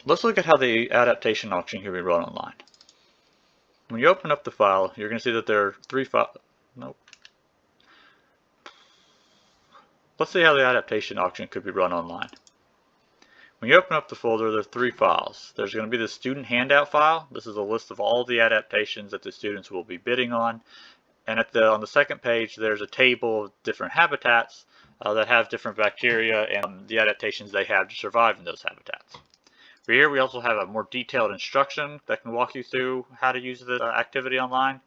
Let's look at how the adaptation auction can be run online. When you open up the file, you're going to see that there are three files. Nope. Let's see how the adaptation auction could be run online. When you open up the folder, there are three files. There's going to be the student handout file. This is a list of all the adaptations that the students will be bidding on. And on the second page, there's a table of different habitats that have different bacteria and the adaptations they have to survive in those habitats. For here, we also have a more detailed instruction that can walk you through how to use the activity online.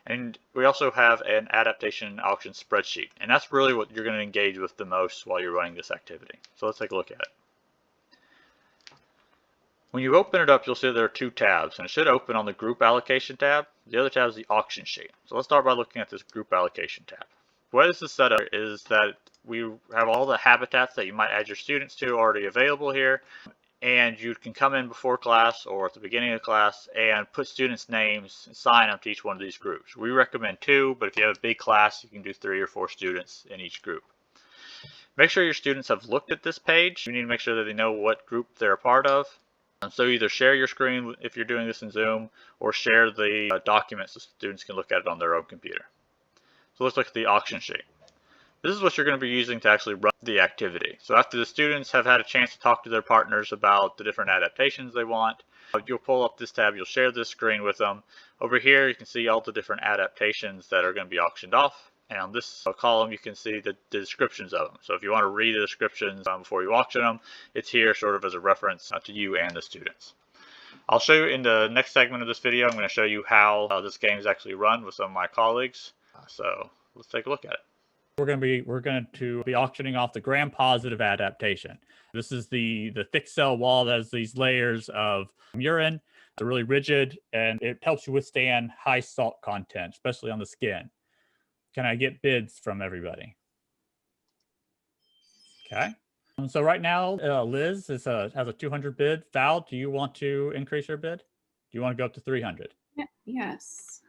And we also have an adaptation auction spreadsheet. And that's really what you're going to engage with the most while you're running this activity. So let's take a look at it. When you open it up, you'll see there are two tabs, and it should open on the Group Allocation tab. The other tab is the Auction Sheet. So let's start by looking at this Group Allocation tab. The way this is set up is that we have all the habitats that you might add your students to already available here, and you can come in before class or at the beginning of class and put students' names and sign them to each one of these groups. We recommend 2, but if you have a big class, you can do 3 or 4 students in each group. Make sure your students have looked at this page. You need to make sure that they know what group they're a part of. So either share your screen if you're doing this in Zoom, or share the documents so students can look at it on their own computer. So let's look at the auction sheet. This is what you're going to be using to actually run the activity. So after the students have had a chance to talk to their partners about the different adaptations they want, you'll pull up this tab, you'll share this screen with them. Over here you can see all the different adaptations that are going to be auctioned off. And on this column, you can see the descriptions of them. So if you want to read the descriptions before you auction them, it's here sort of as a reference to you and the students. I'll show you in the next segment of this video, I'm going to show you how this game is actually run with some of my colleagues. So let's take a look at it. We're going to be auctioning off the gram-positive adaptation. This is the thick cell wall that has these layers of urine. They're really rigid, and it helps you withstand high salt content, especially on the skin. Can I get bids from everybody? Okay. So right now, Liz has a 200 bid. Val, do you want to increase your bid? Do you want to go up to 300? Yes.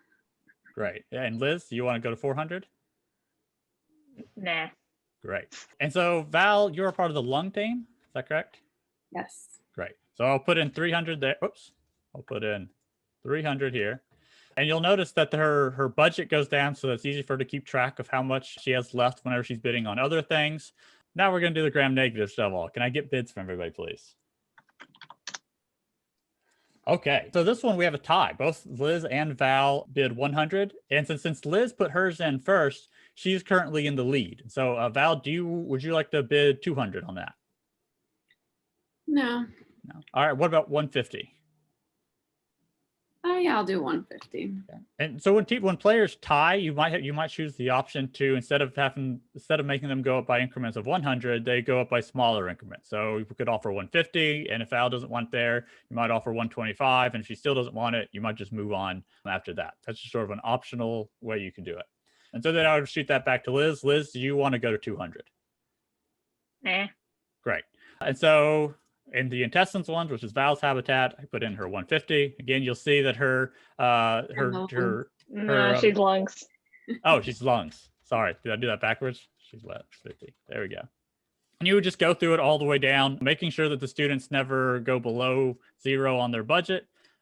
Great. And Liz, do you want to go to 400? Nah. Great. And so Val, you're a part of the lung team. Is that correct? Yes. Great. So I'll put in 300 there. Oops. I'll put in 300 here. And you'll notice that her budget goes down, so it's easy for her to keep track of how much she has left whenever she's bidding on other things. Now we're going to do the gram-negative level. Can I get bids from everybody, please? Okay, so this one we have a tie. Both Liz and Val bid 100. And since Liz put hers in first, she's currently in the lead. So Val, would you like to bid 200 on that? No. No. All right, what about 150? Yeah, I'll do 150. Okay. And so when players tie, you might choose the option to instead of making them go up by increments of 100, they go up by smaller increments. So you could offer 150, and if Val doesn't want there, you might offer 125, and if she still doesn't want it, you might just move on after that. That's just sort of an optional way you can do it. And so then I would shoot that back to Liz. Liz, do you want to go to 200? Nah. Great. And so in the intestines ones, which is Val's habitat, I put in her 150. Again, you'll see that she's lungs. Oh, she's lungs. Sorry, did I do that backwards? She's left 50. There we go. And you would just go through it all the way down, making sure that the students never go below 0 on their budget.